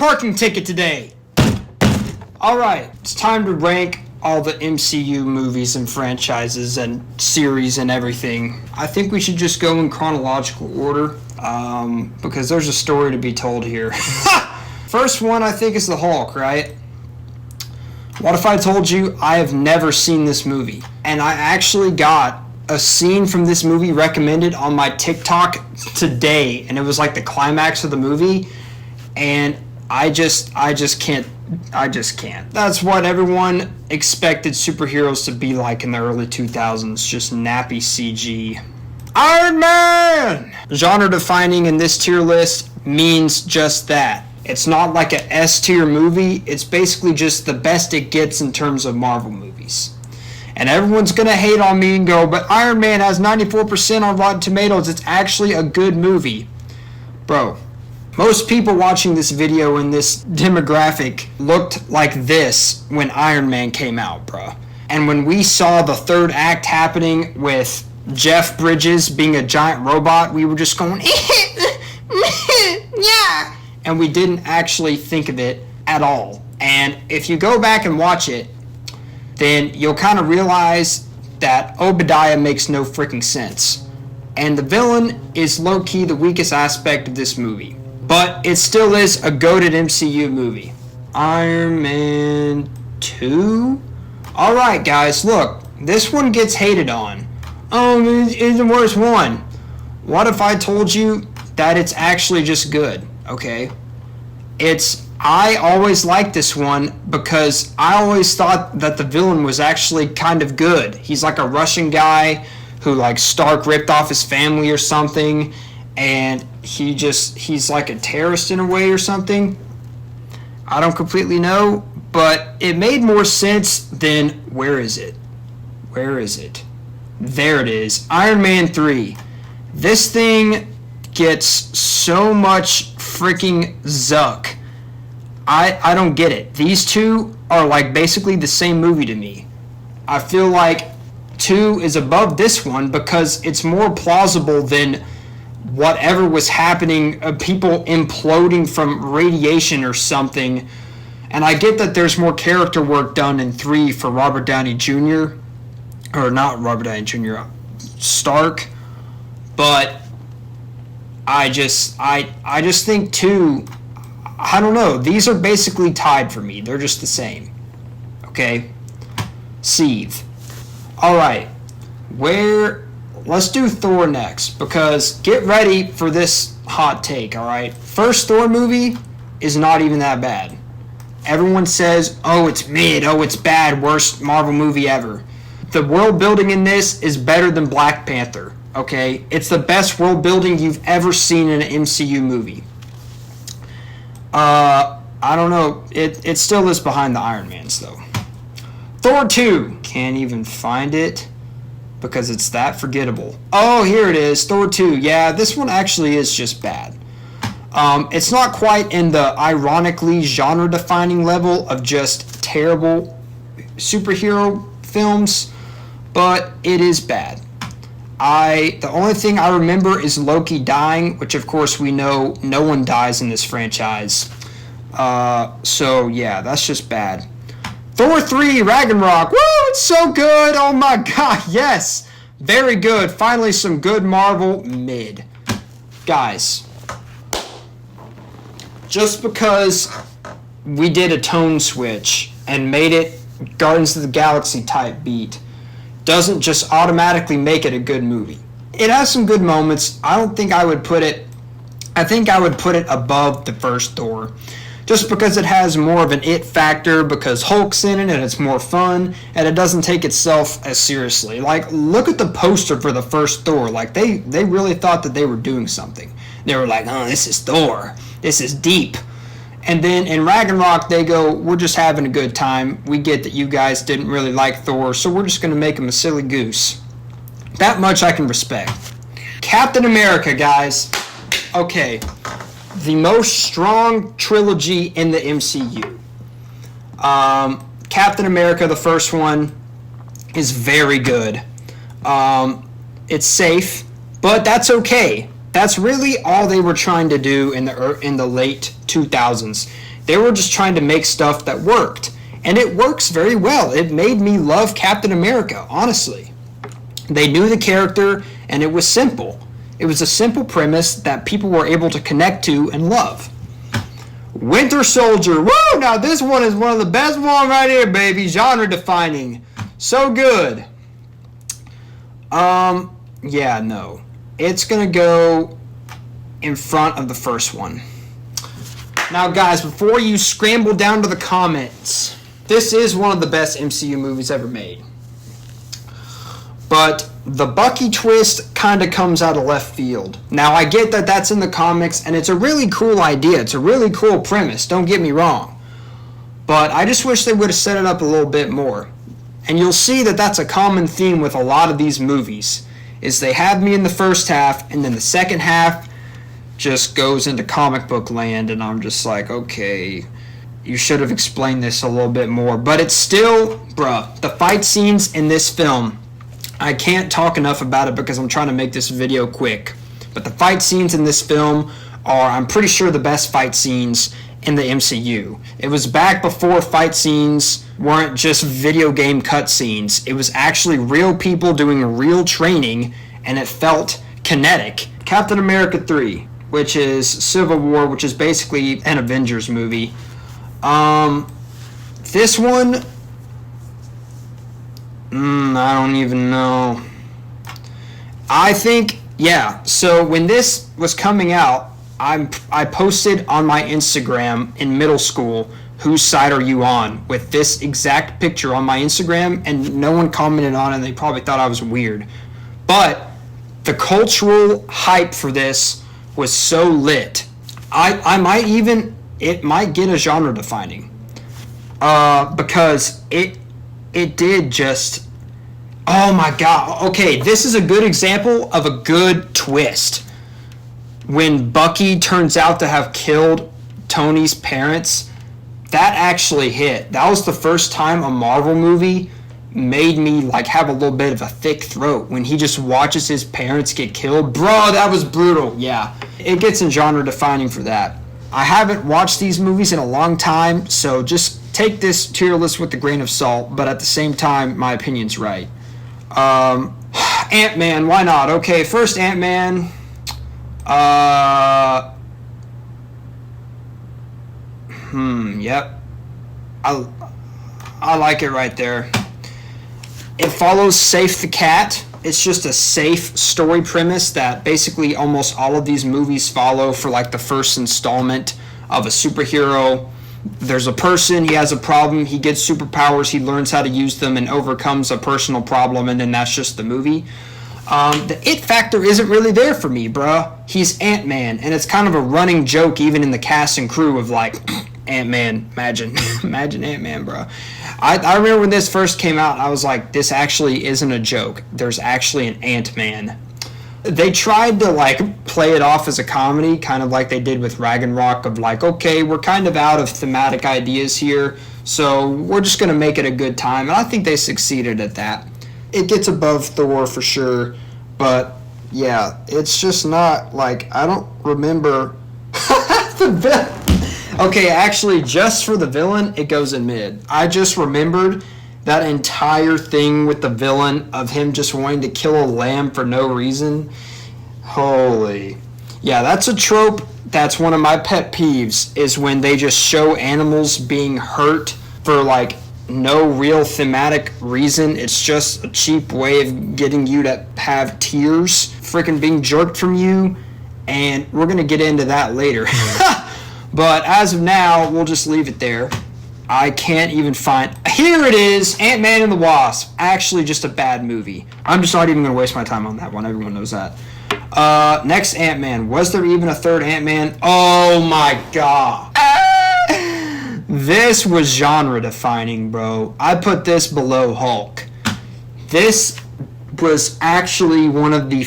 parking ticket today. Alright, it's time to rank all the MCU movies and franchises and series and everything. I think we should just go in chronological order, because there's a story to be told here. First one I think is the Hulk, right? What if I told you I have never seen this movie? And I actually got a scene from this movie recommended on my TikTok today, and it was like the climax of the movie, and I just can't. That's what everyone expected superheroes to be like in the early 2000s, just nappy CG. Iron Man! Genre defining in this tier list means just that. It's not like a S tier movie, it's basically just the best it gets in terms of Marvel movies. And everyone's gonna hate on me and go, but Iron Man has 94% on Rotten Tomatoes, it's actually a good movie. Bro, most people watching this video in this demographic looked like this when Iron Man came out, bro. And when we saw the third act happening with Jeff Bridges being a giant robot, we were just going, yeah. And we didn't actually think of it at all. And if you go back and watch it, then you'll kind of realize that Obadiah makes no freaking sense. And the villain is low-key the weakest aspect of this movie. But it still is a goated MCU movie. Iron Man 2? Alright guys, look, this one gets hated on. Oh, it's the worst one. What if I told you that it's actually just good, okay? I always liked this one because I always thought that the villain was actually kind of good. He's like a Russian guy who like Stark ripped off his family or something, and he's like a terrorist in a way or something. I don't completely know, but it made more sense than, where is it? There it is. Iron Man 3. This thing gets so much freaking zuck. I don't get it. These two are like basically the same movie to me. I feel like 2 is above this one because it's more plausible than whatever was happening, people imploding from radiation or something. And I get that there's more character work done in 3 for Robert Downey Jr. Or not Robert Downey Jr., Stark. But I just think 2, I don't know, these are basically tied for me. They're just the same. Okay? Seethe. Alright. Let's do Thor next, because get ready for this hot take, alright? First Thor movie is not even that bad. Everyone says, oh, it's mid, oh, it's bad, worst Marvel movie ever. The world building in this is better than Black Panther, okay? It's the best world building you've ever seen in an MCU movie. I don't know, it still is behind the Iron Mans, though. Thor 2, can't even find it, because it's that forgettable. Oh, here it is, Thor 2. Yeah, this one actually is just bad. It's not quite in the ironically genre-defining level of just terrible superhero films, but it is bad. The only thing I remember is Loki dying, which of course we know no one dies in this franchise. So yeah, that's just bad. Thor 3 Ragnarok. Woo, it's so good. Oh my god, yes. Very good. Finally some good Marvel mid. Guys, just because we did a tone switch and made it Guardians of the Galaxy type beat doesn't just automatically make it a good movie. It has some good moments. I think I would put it above the first Thor. Just because it has more of an it factor, because Hulk's in it and it's more fun, and it doesn't take itself as seriously. Like, look at the poster for the first Thor. Like, they really thought that they were doing something. They were like, oh, this is Thor. This is deep. And then in Ragnarok, they go, we're just having a good time. We get that you guys didn't really like Thor, so we're just going to make him a silly goose. That much I can respect. Captain America, guys. Okay. The most strong trilogy in the MCU. Captain America, the first one, is very good. It's safe, but that's okay. That's really all they were trying to do in the late 2000s. They were just trying to make stuff that worked. And it works very well. It made me love Captain America, honestly. They knew the character, and it was simple. It was a simple premise that people were able to connect to and love. Winter Soldier. Woo! Now this one is one of the best ones right here, baby. Genre defining. So good. Yeah, no. It's going to go in front of the first one. Now, guys, before you scramble down to the comments, this is one of the best MCU movies ever made. But the Bucky twist kind of comes out of left field. Now, I get that that's in the comics, and it's a really cool idea. It's a really cool premise, don't get me wrong. But I just wish they would have set it up a little bit more. And you'll see that that's a common theme with a lot of these movies, is they have me in the first half, and then the second half just goes into comic book land, and I'm just like, okay, you should have explained this a little bit more. But it's still, bruh, the fight scenes in this film, I can't talk enough about it because I'm trying to make this video quick. But the fight scenes in this film are, I'm pretty sure, the best fight scenes in the MCU. It was back before fight scenes weren't just video game cutscenes. It was actually real people doing real training, and it felt kinetic. Captain America 3, which is Civil War, which is basically an Avengers movie. This one, I don't even know. I think, yeah, so when this was coming out, I posted on my Instagram in middle school, whose side are you on, with this exact picture on my Instagram, and no one commented on it, and they probably thought I was weird. But the cultural hype for this was so lit. I might even, it might get a genre defining. Because it did just, oh my god. Okay, this is a good example of a good twist. When Bucky turns out to have killed Tony's parents, that actually hit. That was the first time a Marvel movie made me like have a little bit of a thick throat when he just watches his parents get killed. Bro, that was brutal. Yeah, it gets in genre defining for that. I haven't watched these movies in a long time, so just take this tier list with a grain of salt, but at the same time, my opinion's right. Ant-Man, why not? Okay, first Ant-Man. Yep. I like it right there. It follows Safe the Cat. It's just a safe story premise that basically almost all of these movies follow for like the first installment of a superhero. There's a person, he has a problem, he gets superpowers, he learns how to use them and overcomes a personal problem, and then that's just the movie. The it factor isn't really there for me, bruh. He's Ant-Man, and it's kind of a running joke even in the cast and crew of like, Ant-Man, imagine Ant-Man, bruh. I remember when this first came out, I was like, this actually isn't a joke. There's actually an Ant-Man. They tried to like play it off as a comedy, kind of like they did with Ragnarok, of like, okay, we're kind of out of thematic ideas here, so we're just going to make it a good time, and I think they succeeded at that. It gets above Thor for sure, but yeah, it's just not like, I don't remember the villain. Okay, actually, just for the villain, it goes in mid. I just remembered that entire thing with the villain of him just wanting to kill a lamb for no reason. Holy. Yeah, that's a trope. That's one of my pet peeves, is when they just show animals being hurt for like no real thematic reason. It's just a cheap way of getting you to have tears freaking being jerked from you, and we're going to get into that later. But as of now, we'll just leave it there. I can't even find... Here it is! Ant-Man and the Wasp. Actually, just a bad movie. I'm just not even going to waste my time on that one. Everyone knows that. Next Ant-Man. Was there even a third Ant-Man? Oh my god. This was genre defining, bro. I put this below Hulk. This was actually one of the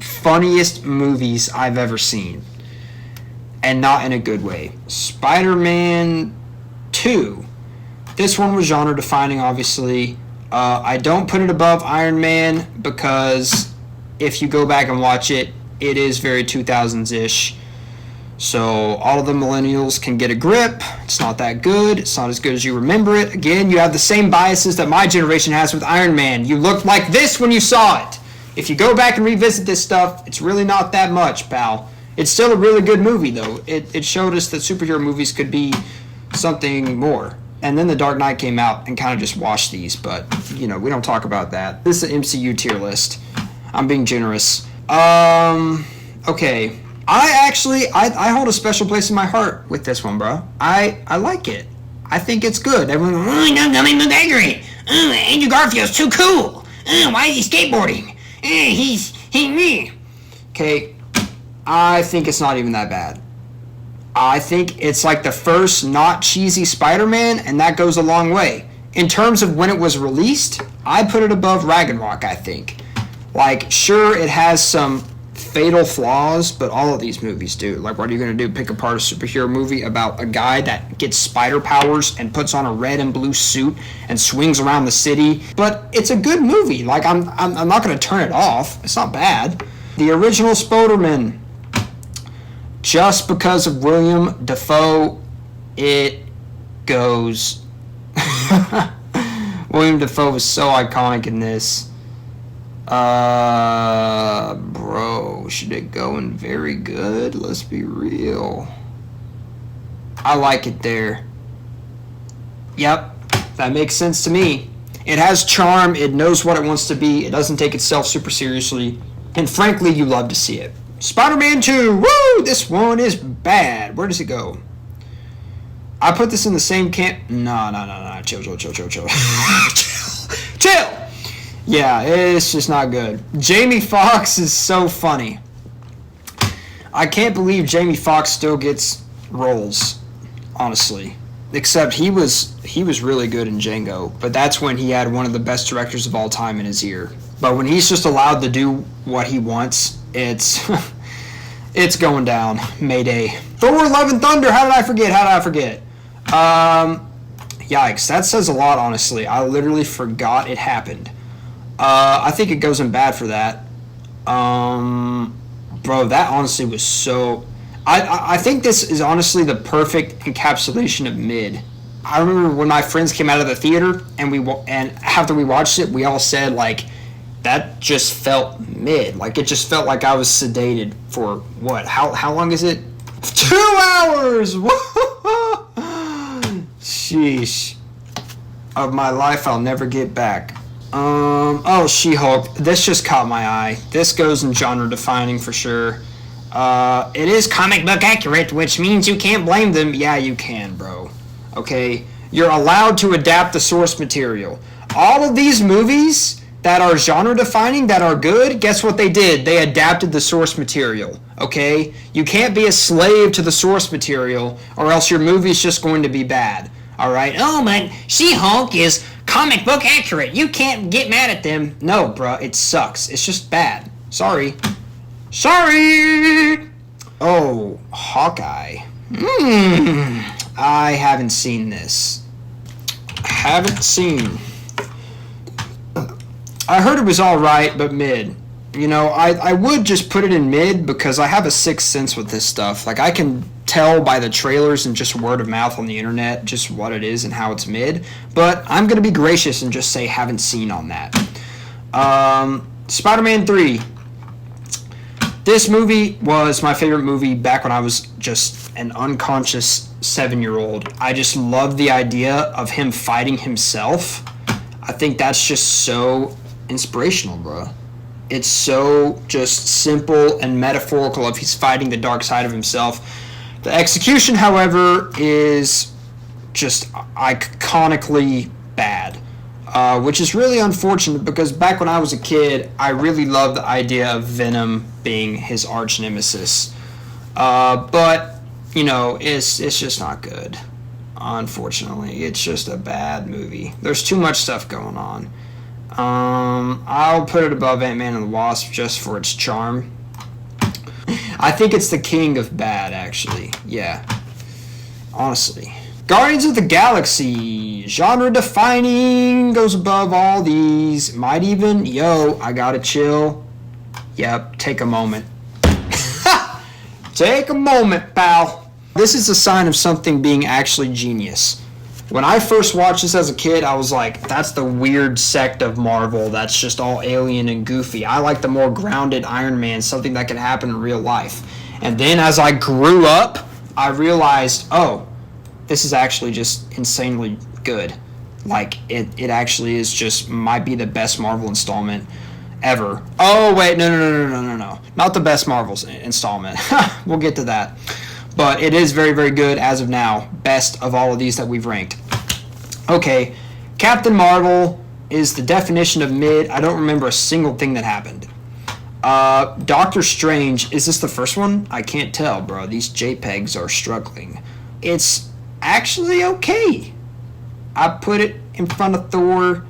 funniest movies I've ever seen. And not in a good way. Spider-Man 2. This one was genre defining, obviously. I don't put it above Iron Man because if you go back and watch it, it is very 2000s-ish. So all of the millennials can get a grip. It's not that good. It's not as good as you remember it. Again, you have the same biases that my generation has with Iron Man. You looked like this when you saw it. If you go back and revisit this stuff, it's really not that much, pal. It's still a really good movie, though. It showed us that superhero movies could be something more. And then The Dark Knight came out and kind of just washed these, but, we don't talk about that. This is an MCU tier list. I'm being generous. Okay. I hold a special place in my heart with this one, bro. I like it. I think it's good. Everyone, nothing but angry. Andrew Garfield's too cool. Why is he skateboarding? Me. Okay, I think it's not even that bad. I think it's like the first not cheesy Spider-Man, and that goes a long way. In terms of when it was released, I put it above Ragnarok, I think. Like, sure, it has some fatal flaws, but all of these movies do. Like, what are you going to do? Pick apart a superhero movie about a guy that gets spider powers and puts on a red and blue suit and swings around the city? But it's a good movie. Like, I'm not going to turn it off. It's not bad. The original Spider-Man, just because of William Dafoe, it goes. William Dafoe was so iconic in this. Bro, should it go in very good? Let's be real. I like it there. Yep, that makes sense to me. It has charm, it knows what it wants to be, it doesn't take itself super seriously, and frankly, you love to see it. Spider-Man 2, woo! This one is bad. Where does it go? I put this in the same camp. No. Chill. Chill! Yeah, it's just not good. Jamie Foxx is so funny. I can't believe Jamie Foxx still gets roles, honestly. Except he was really good in Django, but that's when he had one of the best directors of all time in his ear. But when he's just allowed to do what he wants, it's it's going down. Mayday. Thor: Love and Thunder. How did I forget? Yikes. That says a lot, honestly. I literally forgot it happened. I think it goes in bad for that. Bro, that honestly was so... I think this is honestly the perfect encapsulation of mid. I remember when my friends came out of the theater and after we watched it, we all said, like, that just felt mid. Like, it just felt like I was sedated for what? How long is it? 2 hours! Sheesh. Of my life I'll never get back. She-Hulk. This just caught my eye. This goes in genre defining for sure. It is comic book accurate, which means you can't blame them. Yeah, you can, bro. Okay? You're allowed to adapt the source material. All of these movies that are genre defining, that are good, guess what they did? They adapted the source material. Okay? You can't be a slave to the source material, or else your movie's just going to be bad. Alright? Oh, but She-Hulk is comic book accurate. You can't get mad at them. No, bruh, it sucks. It's just bad. Sorry. Oh, Hawkeye. I haven't seen this. I heard it was alright, but mid. I would just put it in mid because I have a sixth sense with this stuff. Like, I can tell by the trailers and just word of mouth on the internet just what it is and how it's mid. But I'm going to be gracious and just say haven't seen on that. Spider-Man 3. This movie was my favorite movie back when I was just an unconscious 7-year-old. I just love the idea of him fighting himself. I think that's just so inspirational, bro. It's so just simple and metaphorical of he's fighting the dark side of himself. The execution, however, is just iconically bad, which is really unfortunate because back when I was a kid, I really loved the idea of Venom being his arch nemesis. But, it's just not good. Unfortunately, it's just a bad movie. There's too much stuff going on. I'll put it above Ant-Man and the Wasp just for its charm. I think it's the king of bad, actually. Yeah. Honestly. Guardians of the Galaxy. Genre defining. Goes above all these. Might even. I gotta chill. Yep. Take a moment. Take a moment, pal. This is a sign of something being actually genius. When I first watched this as a kid, I was like, that's the weird sect of Marvel that's just all alien and goofy. I like the more grounded Iron Man, something that can happen in real life. And then as I grew up, I realized, oh, this is actually just insanely good. Like, it actually is just, might be the best Marvel installment ever. Oh, wait, no. Not the best Marvel installment. We'll get to that. But it is very, very good as of now. Best of all of these that we've ranked. Okay, Captain Marvel is the definition of mid. I don't remember a single thing that happened. Doctor Strange, is this the first one? I can't tell, bro. These JPEGs are struggling. It's actually okay. I put it in front of Thor.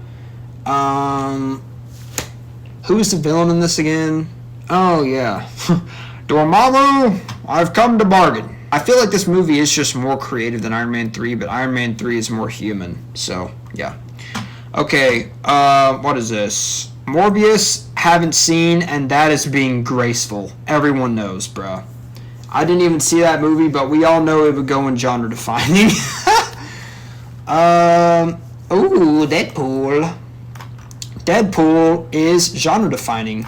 Who's the villain in this again? Oh, yeah. Dormammu, I've come to bargain. I feel like this movie is just more creative than Iron Man 3, but Iron Man 3 is more human. So, yeah. Okay, what is this? Morbius, haven't seen, and that is being graceful. Everyone knows, bro. I didn't even see that movie, but we all know it would go in genre defining. Ooh, Deadpool. Deadpool is genre defining.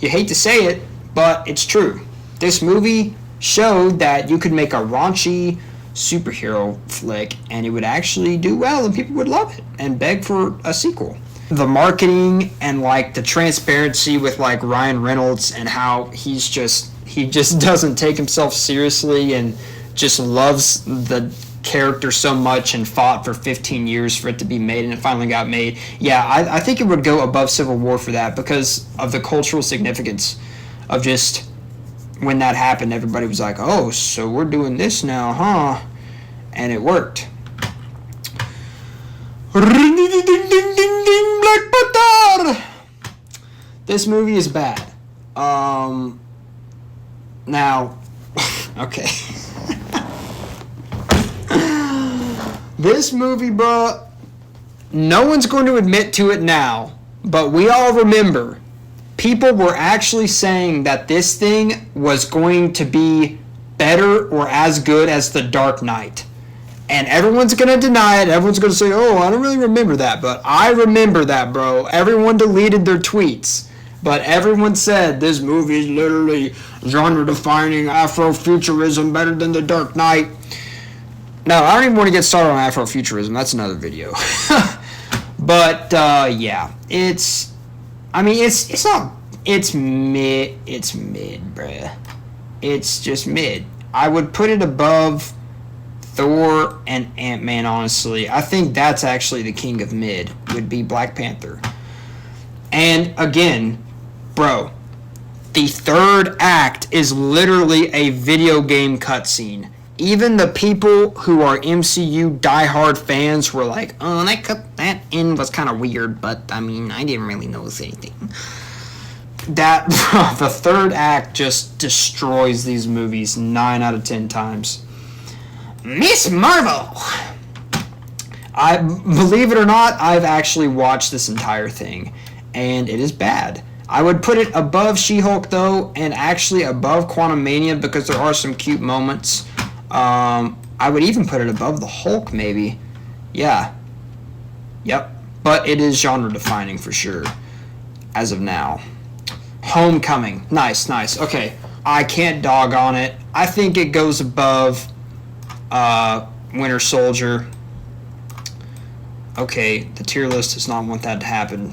You hate to say it, but it's true. This movie showed that you could make a raunchy superhero flick and it would actually do well and people would love it and beg for a sequel. The marketing and like the transparency with like Ryan Reynolds and how he just doesn't take himself seriously and just loves the character so much and fought for 15 years for it to be made and it finally got made. Yeah, I think it would go above Civil War for that because of the cultural significance of just when that happened, everybody was like, oh, so we're doing this now, huh? And it worked. Black Panther! This movie is bad. Now, okay. This movie, bro, no one's going to admit to it now, but we all remember people were actually saying that this thing was going to be better or as good as The Dark Knight. And everyone's going to deny it. Everyone's going to say, oh, I don't really remember that. But I remember that, bro. Everyone deleted their tweets. But everyone said this movie is literally genre-defining Afrofuturism better than The Dark Knight. No, I don't even want to get started on Afrofuturism. That's another video. But, yeah. It's mid, bruh. It's just mid. I would put it above Thor and Ant-Man, honestly. I think that's actually the king of mid, would be Black Panther. And, again, bro, the third act is literally a video game cutscene. Even the people who are MCU diehard fans were like, oh, that end was kind of weird, but, I didn't really notice anything. The third act just destroys these movies 9 out of 10 times. Miss Marvel! Believe it or not, I've actually watched this entire thing, and it is bad. I would put it above She-Hulk, though, and actually above Quantumania because there are some cute moments. I would even put it above the Hulk, maybe. Yeah. Yep. But it is genre-defining for sure, as of now. Homecoming. Nice. Okay. I can't dog on it. I think it goes above Winter Soldier. Okay, the tier list does not want that to happen.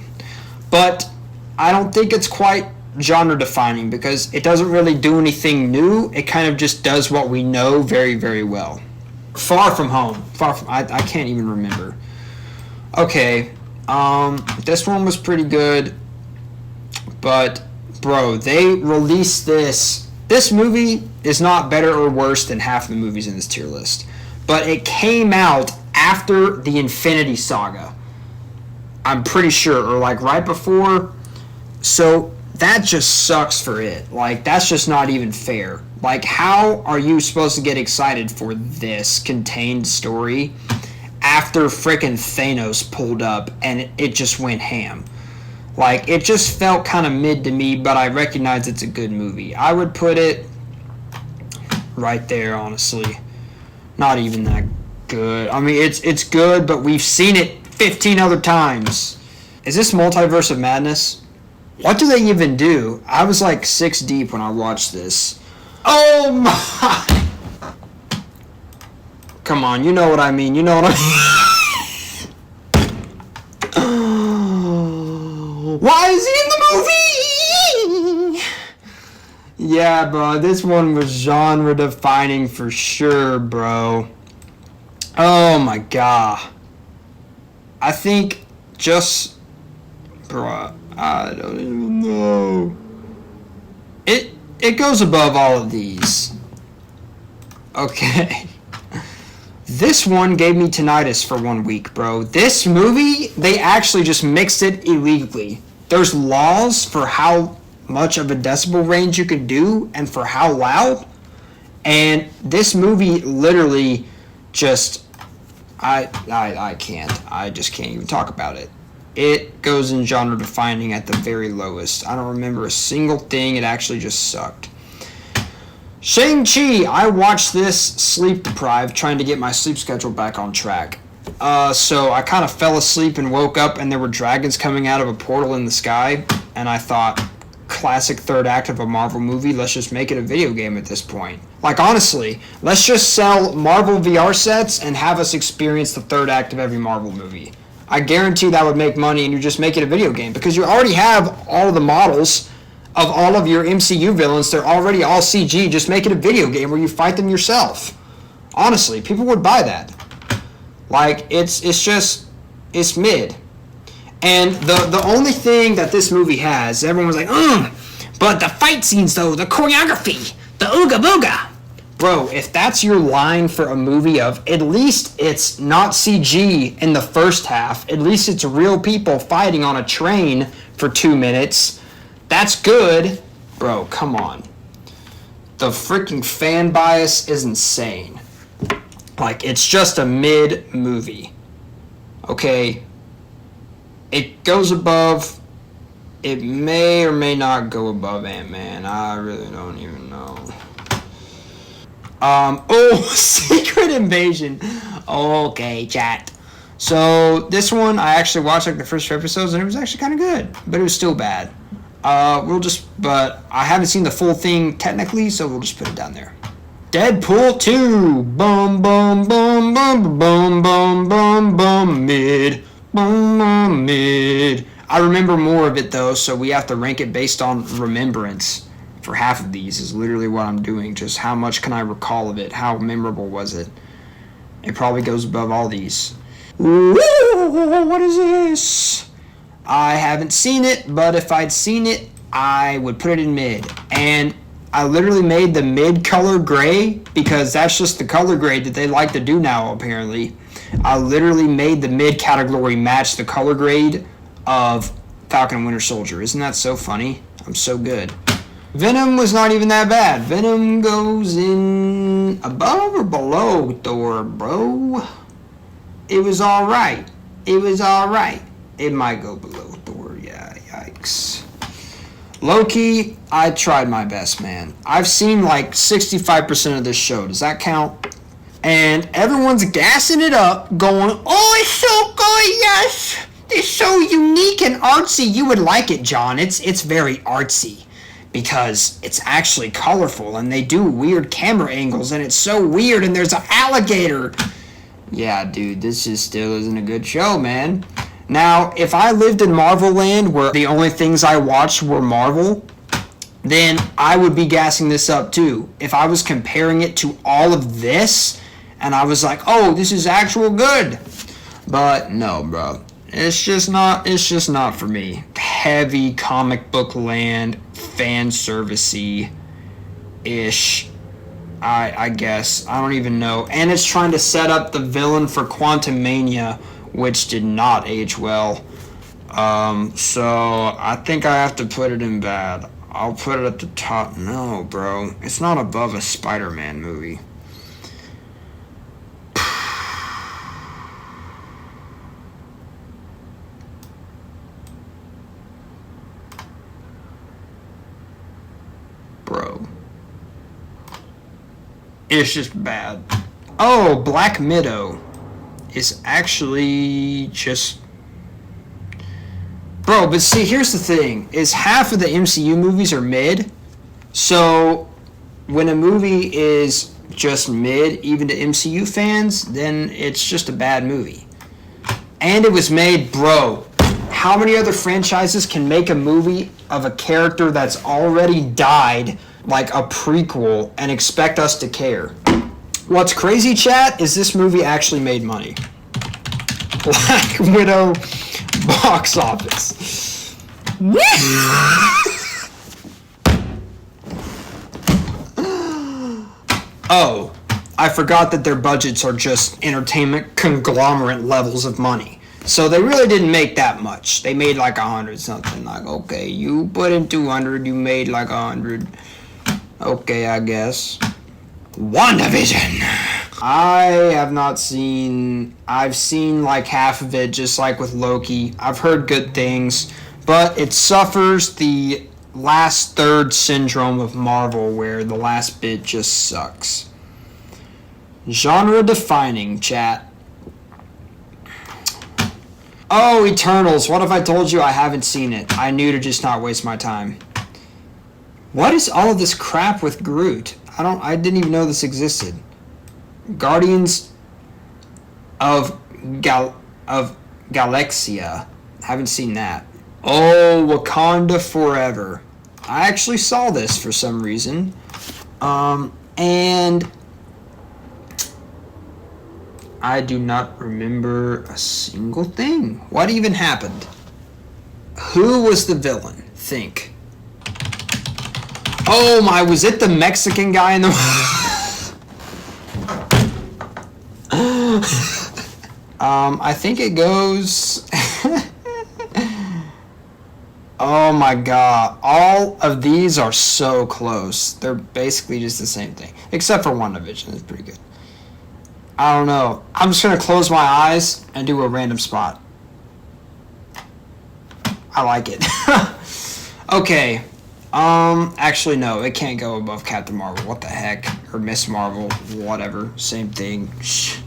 But I don't think it's quite genre-defining because it doesn't really do anything new. It kind of just does what we know very, very well. Far From Home. I can't even remember. Okay, this one was pretty good. But, bro, they released this. This movie is not better or worse than half of the movies in this tier list. But it came out after the Infinity Saga. I'm pretty sure, or like right before. So that just sucks for it. Like, that's just not even fair. Like, how are you supposed to get excited for this contained story after frickin' Thanos pulled up and it just went ham? Like, it just felt kind of mid to me, but I recognize it's a good movie. I would put it right there, honestly. Not even that good. I mean, it's good, but we've seen it 15 other times. Is this Multiverse of Madness? What do they even do? I was like 6 deep when I watched this. Oh my! Come on, you know what I mean. You know what I mean. Why is he in the movie? Yeah, bro, this one was genre defining for sure, bro. Oh my god. I think just, bro, I don't even know. It goes above all of these. Okay. This one gave me tinnitus for 1 week, bro. This movie, they actually just mixed it illegally. There's laws for how much of a decibel range you can do and for how loud. And this movie literally just, I can't. I just can't even talk about it. It goes in genre defining at the very lowest. I don't remember a single thing. It actually just sucked. Shang-Chi, I watched this sleep deprived, trying to get my sleep schedule back on track. So I kind of fell asleep and woke up and there were dragons coming out of a portal in the sky. And I thought, classic third act of a Marvel movie, let's just make it a video game at this point. Like, honestly, let's just sell Marvel VR sets and have us experience the third act of every Marvel movie. I guarantee that would make money and you just make it a video game because you already have all of the models of all of your MCU villains. They're already all CG. Just make it a video game where you fight them yourself. Honestly, people would buy that. Like, it's mid. And the only thing that this movie has, everyone was like, but the fight scenes though, the choreography, the ooga booga. Bro, if that's your line for a movie of, at least it's not CG in the first half, at least it's real people fighting on a train for 2 minutes, that's good. Bro, come on. The freaking fan bias is insane. Like, it's just a mid movie. Okay? It goes above, it may or may not go above Ant-Man. I really don't even know. Secret Invasion. Okay, chat. So this one, I actually watched like the first 2 episodes and it was actually kind of good, but it was still bad. But I haven't seen the full thing technically, so we'll just put it down there. Deadpool 2. Bum, bum, bum, bum, bum, bum, bum, bum, mid. Bum, bum, mid. I remember more of it though, so we have to rank it based on remembrance. For half of these is literally what I'm doing. Just how much can I recall of it? How memorable was it? It probably goes above all these. Ooh, what is this? I haven't seen it, but if I'd seen it, I would put it in mid. And I literally made the mid color gray because that's just the color grade that they like to do now, apparently. I literally made the mid category match the color grade of Falcon and Winter Soldier. Isn't that so funny? I'm so good. Venom was not even that bad. Venom goes in above or below Thor, bro. It was alright. It was alright. It might go below Thor, yeah, yikes. Loki, I tried my best, man. I've seen like 65% of this show. Does that count? And everyone's gassing it up, going, oh, it's so good, yes. It's so unique and artsy. You would like it, John. It's very artsy. Because it's actually colorful and they do weird camera angles and it's so weird and there's an alligator. Yeah, dude, this just still isn't a good show, man. Now, if I lived in Marvel Land where the only things I watched were Marvel, then I would be gassing this up too. If I was comparing it to all of this and I was like, oh, this is actual good. But no, bro. It's just not for me. Heavy comic book land, fan servicey ish. I guess. I don't even know. And it's trying to set up the villain for Quantumania, which did not age well. So I think I have to put it in bad. I'll put it at the top. No, bro. It's not above a Spider-Man movie. Bro. It's just bad. Oh, Black Widow is actually just... Bro, but see, here's the thing. Is half of the MCU movies are mid. So, when a movie is just mid, even to MCU fans, then it's just a bad movie. And it was made, bro, how many other franchises can make a movie of a character that's already died, like a prequel, and expect us to care? What's crazy, chat, is this movie actually made money. Black Widow box office. Oh, I forgot that their budgets are just entertainment conglomerate levels of money. So they really didn't make that much. They made like 100 something. Like, okay, you put in 200, you made like 100. Okay, I guess. WandaVision. I have not seen... I've seen like half of it, just like with Loki. I've heard good things, but it suffers the last third syndrome of Marvel, where the last bit just sucks. Genre defining, chat. Oh, Eternals. What if I told you I haven't seen it? I knew to just not waste my time. What is all of this crap with Groot? I didn't even know this existed. Guardians of Galaxia. Haven't seen that. Oh, Wakanda Forever. I actually saw this for some reason. And I do not remember a single thing. What even happened? Who was the villain? Think. Oh my, was it the Mexican guy in the... I think it goes... Oh my god. All of these are so close. They're basically just the same thing. Except for WandaVision. It's pretty good. I don't know. I'm just going to close my eyes and do a random spot. I like it. Okay. Actually, no. It can't go above Captain Marvel. What the heck? Or Miss Marvel. Whatever. Same thing. Shh.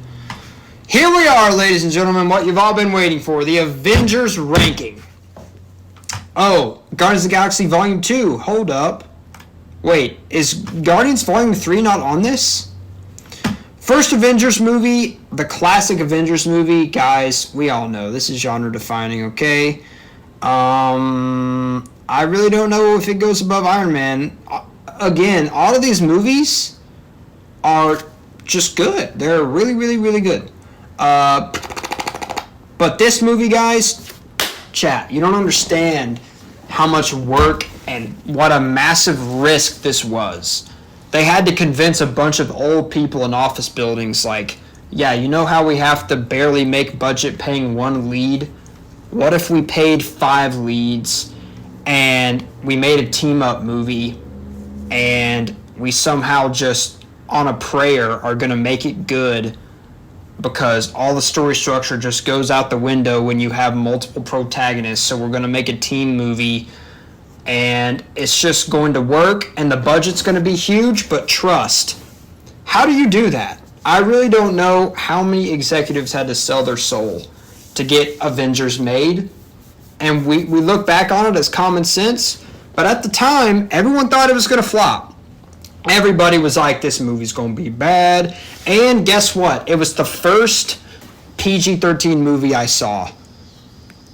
Here we are, ladies and gentlemen. What you've all been waiting for. The Avengers ranking. Oh, Guardians of the Galaxy Volume 2. Hold up. Wait, is Guardians Volume 3 not on this? First Avengers movie, the classic Avengers movie. Guys, we all know this is genre defining, okay? I really don't know if it goes above Iron Man. Again, all of these movies are just good. They're really, really, really good. But this movie, guys... Chat, you don't understand how much work and what a massive risk this was. They had to convince a bunch of old people in office buildings like, yeah, you know how we have to barely make budget paying one lead? What if we paid 5 leads and we made a team-up movie and we somehow just, on a prayer, are going to make it good because all the story structure just goes out the window when you have multiple protagonists, so we're going to make a team movie, and it's just going to work, and the budget's going to be huge, but trust. How do you do that? I really don't know how many executives had to sell their soul to get Avengers made, and we look back on it as common sense, but at the time, everyone thought it was going to flop. Everybody was like, this movie's going to be bad. And guess what? It was the first PG-13 movie I saw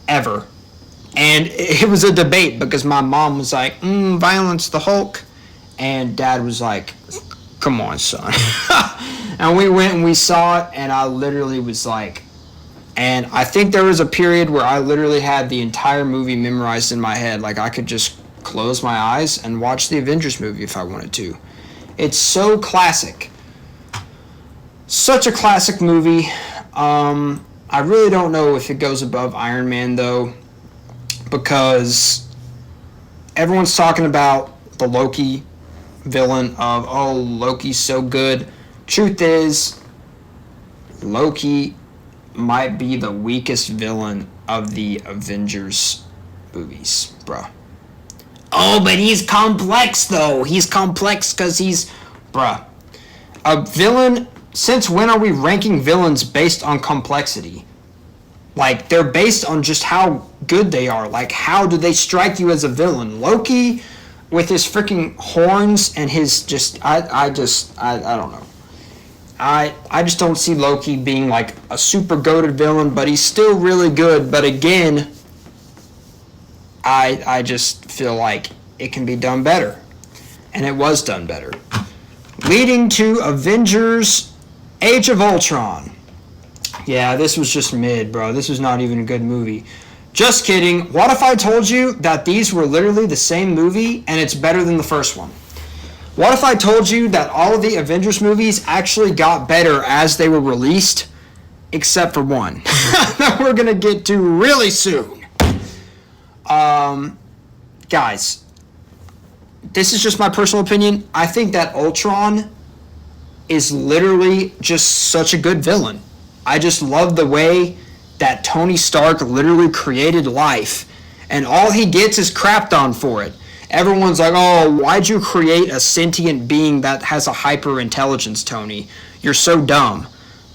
ever. And it was a debate because my mom was like, violence, the Hulk. And Dad was like, come on, son. And we went and we saw it, and I literally was like... And I think there was a period where I literally had the entire movie memorized in my head. Like, I could just close my eyes and watch the Avengers movie if I wanted to. It's so classic. Such a classic movie. I really don't know if it goes above Iron Man, though, because everyone's talking about the Loki villain of, oh, Loki's so good. Truth is, Loki might be the weakest villain of the Avengers movies, bro. Oh, but he's complex, though. He's complex because he's... Bruh. a villain, since when are we ranking villains based on complexity? Like, they're based on just how good they are. Like, how do they strike you as a villain? Loki, with his freaking horns and his just, I don't know. I just don't see Loki being like a super goated villain, but he's still really good. But again, I just feel like it can be done better. And it was done better. Leading to Avengers Age of Ultron. Yeah, this was just mid, bro. This was not even a good movie. Just kidding. What if I told you that these were literally the same movie and it's better than the first one? What if I told you that all of the Avengers movies actually got better as they were released, except for one that we're going to get to really soon? Guys, this is just my personal opinion. I think that Ultron is literally just such a good villain. I just love the way that Tony Stark literally created life, and all he gets is crapped on for it. Everyone's like, oh, why'd you create a sentient being that has a hyper intelligence, Tony? You're so dumb.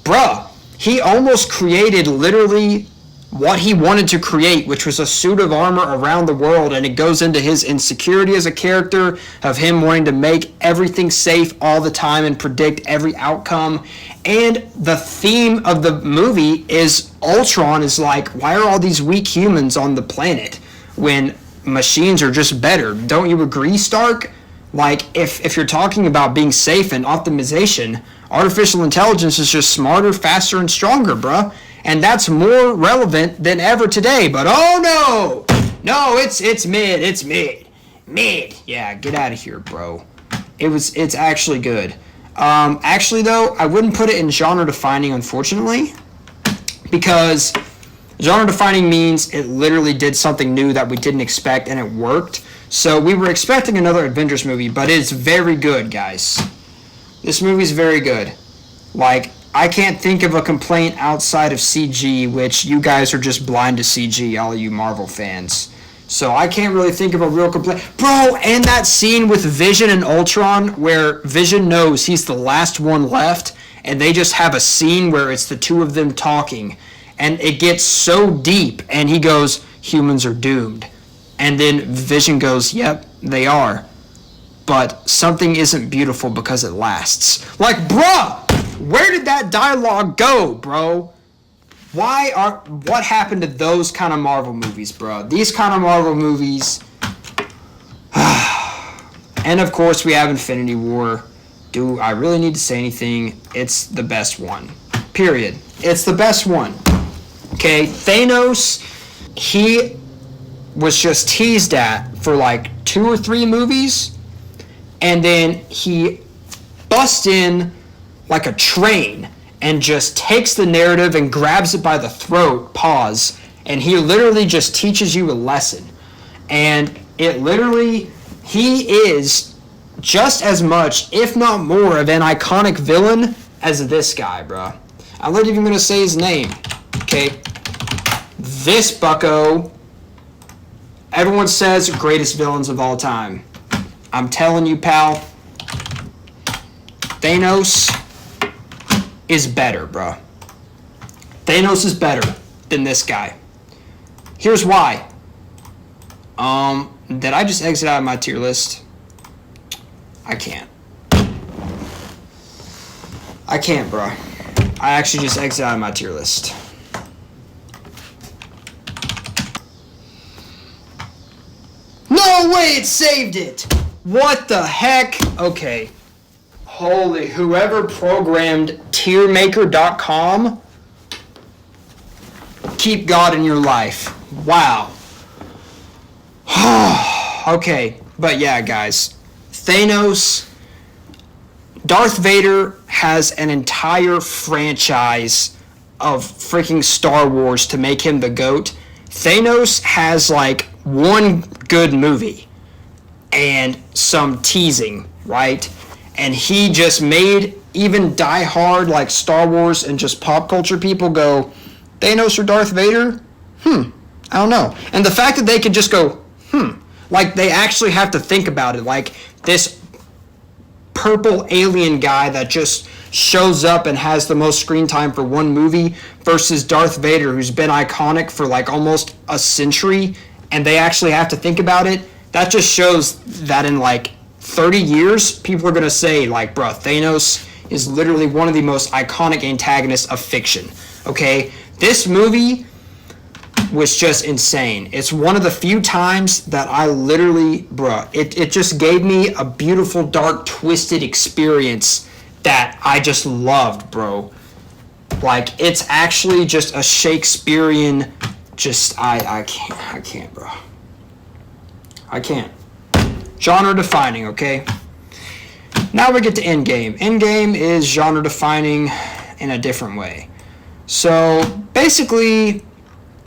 Bruh, he almost created literally what he wanted to create, which was a suit of armor around the world, and it goes into his insecurity as a character, of him wanting to make everything safe all the time and predict every outcome. And the theme of the movie is Ultron is like, why are all these weak humans on the planet when machines are just better? Don't you agree, Stark? Like, if you're talking about being safe and optimization, artificial intelligence is just smarter, faster, and stronger, bruh. And that's more relevant than ever today. But oh no, it's mid. Yeah, get out of here, bro. It's actually good. Actually though, I wouldn't put it in genre defining, unfortunately, because genre defining means it literally did something new that we didn't expect and it worked. So we were expecting another Avengers movie, but it's very good, guys. This movie's very good. Like, I can't think of a complaint outside of CG, which you guys are just blind to CG, all of you Marvel fans. So I can't really think of a real complaint. Bro, and that scene with Vision and Ultron where Vision knows he's the last one left, and they just have a scene where it's the two of them talking, and it gets so deep, and he goes, humans are doomed. And then Vision goes, yep, they are. But something isn't beautiful because it lasts. Like, bruh! Where did that dialogue go, bro? What happened to those kind of Marvel movies, bro? These kind of Marvel movies. And of course, we have Infinity War. Do I really need to say anything? It's the best one. Period. It's the best one. Okay, Thanos, he was just teased at for like 2 or 3 movies, and then he busts in like a train and just takes the narrative and grabs it by the throat, pause, and he literally just teaches you a lesson. And it literally, he is just as much, if not more, of an iconic villain as this guy, bro. I'm not even gonna say his name, okay? This bucko, everyone says greatest villains of all time. I'm telling you, pal, Thanos is better, bro. Thanos is better than this guy. Here's why. Did I just exit out of my tier list? I can't. I can't, bro. I actually just exit out of my tier list. No way it saved it! What the heck? Okay. Holy, whoever programmed tiermaker.com, keep God in your life. Wow. Okay, but yeah, guys. Thanos, Darth Vader has an entire franchise of freaking Star Wars to make him the GOAT. Thanos has like one good movie and some teasing, right? And he just made even die-hard like Star Wars and just pop culture people go, Thanos or Darth Vader? I don't know. And the fact that they could just go, like they actually have to think about it, like this purple alien guy that just shows up and has the most screen time for one movie versus Darth Vader, who's been iconic for like almost a century, and they actually have to think about it. That just shows that in like 30 years, people are going to say, like, bruh, Thanos is literally one of the most iconic antagonists of fiction. Okay? This movie was just insane. It's one of the few times that I literally, bruh, it just gave me a beautiful, dark, twisted experience that I just loved, bro. Like, it's actually just a Shakespearean, just, I can't, bro. I can't. Genre defining, okay? Now we get to Endgame. Endgame is genre defining in a different way. So, basically,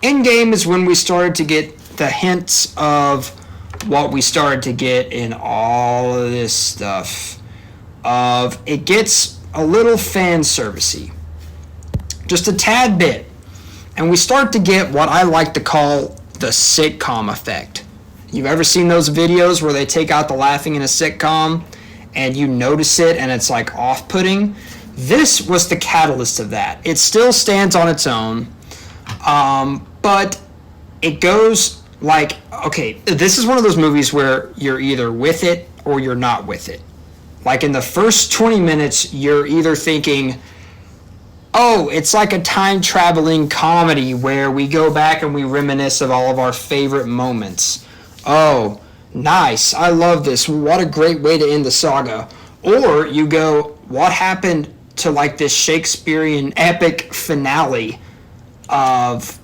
Endgame is when we started to get the hints of what we started to get in all of this stuff. It gets a little fan servicey, just a tad bit, and we start to get what I like to call the sitcom effect. You've ever seen those videos where they take out the laughing in a sitcom and you notice it and it's like off-putting? This was the catalyst of that. It still stands on its own, but it goes like, okay, this is one of those movies where you're either with it or you're not with it. Like in the first 20 minutes, you're either thinking, oh, it's like a time-traveling comedy where we go back and we reminisce of all of our favorite moments. Oh, nice, I love this, what a great way to end the saga. Or you go, what happened to like this Shakespearean epic finale of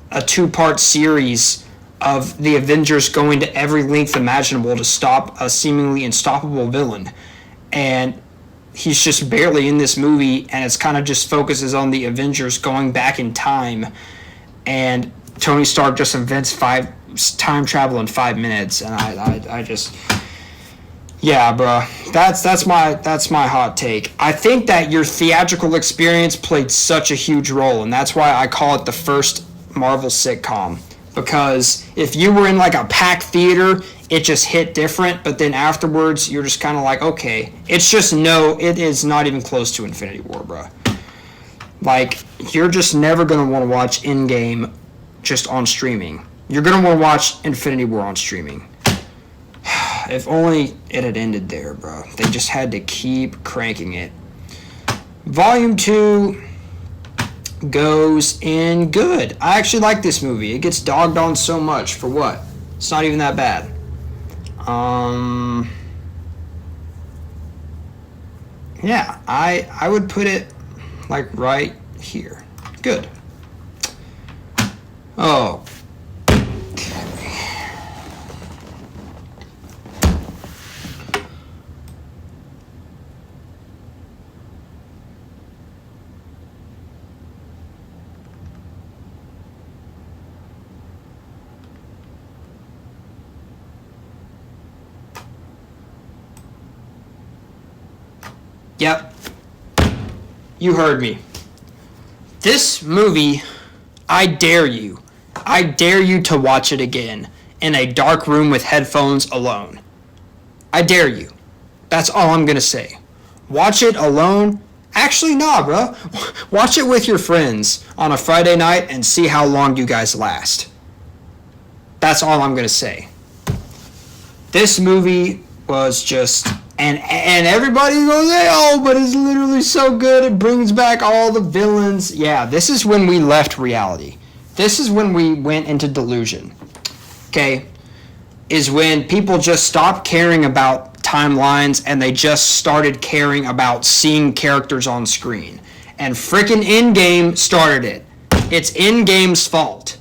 a 2-part series of the Avengers going to every length imaginable to stop a seemingly unstoppable villain. And he's just barely in this movie, and it's kind of just focuses on the Avengers going back in time, and Tony Stark just invents time travel in 5 minutes, and I just, yeah, bro, that's my hot take. I think that your theatrical experience played such a huge role, and that's why I call it the first Marvel sitcom. Because if you were in like a packed theater, it just hit different, but then afterwards, you're just kind of like, okay, it is not even close to Infinity War, bro. Like, you're just never going to want to watch Endgame just on streaming. You're going to want to watch Infinity War on streaming. If only it had ended there, bro. They just had to keep cranking it. Volume 2 goes in good. I actually like this movie. It gets dogged on so much. For what? It's not even that bad. Yeah, I would put it like right here. Good. Oh. Yep. You heard me. This movie, I dare you to watch it again in a dark room with headphones alone. I dare you. That's all I'm gonna say. Watch it alone. Actually, nah, bro. Watch it with your friends on a Friday night and see how long you guys last. That's all I'm gonna say. This movie was just, and everybody goes, hey, oh, but it's literally so good, it brings back all the villains. Yeah, this is when we left reality. This is when we went into delusion. Okay? Is when people just stopped caring about timelines and they just started caring about seeing characters on screen. And frickin' Endgame started it. It's Endgame's fault.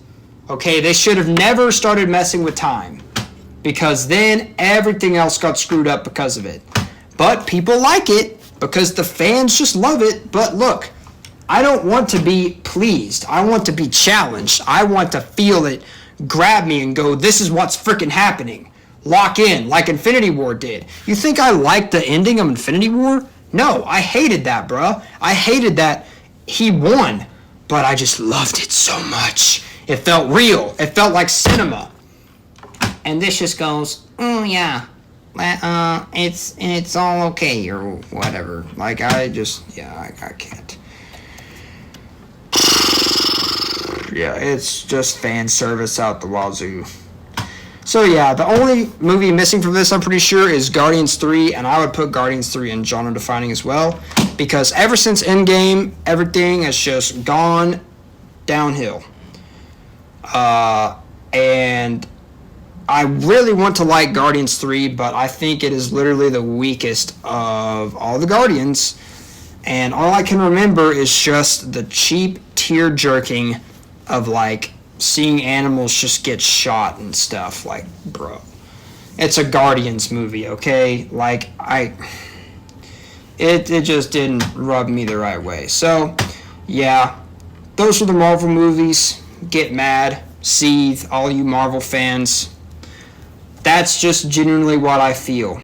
Okay? They should have never started messing with time, because then everything else got screwed up because of it. But people like it because the fans just love it. But look, I don't want to be pleased. I want to be challenged. I want to feel it grab me and go, this is what's freaking happening. Lock in, like Infinity War did. You think I liked the ending of Infinity War? No, I hated that, bruh. I hated that he won. But I just loved it so much. It felt real. It felt like cinema. And this just goes, oh yeah, it's all okay or whatever. Like I can't. Yeah, it's just fan service out the wazoo. So yeah, the only movie missing from this, I'm pretty sure, is Guardians 3, and I would put Guardians 3 in genre defining as well, because ever since Endgame, everything has just gone downhill. And I really want to like Guardians 3, but I think it is literally the weakest of all the Guardians, and all I can remember is just the cheap tear jerking of like seeing animals just get shot and stuff. Like, bro, it's a Guardians movie, okay? Like, it just didn't rub me the right way. So yeah, those are the Marvel movies. Get mad, seethe, all you Marvel fans. That's just genuinely what I feel.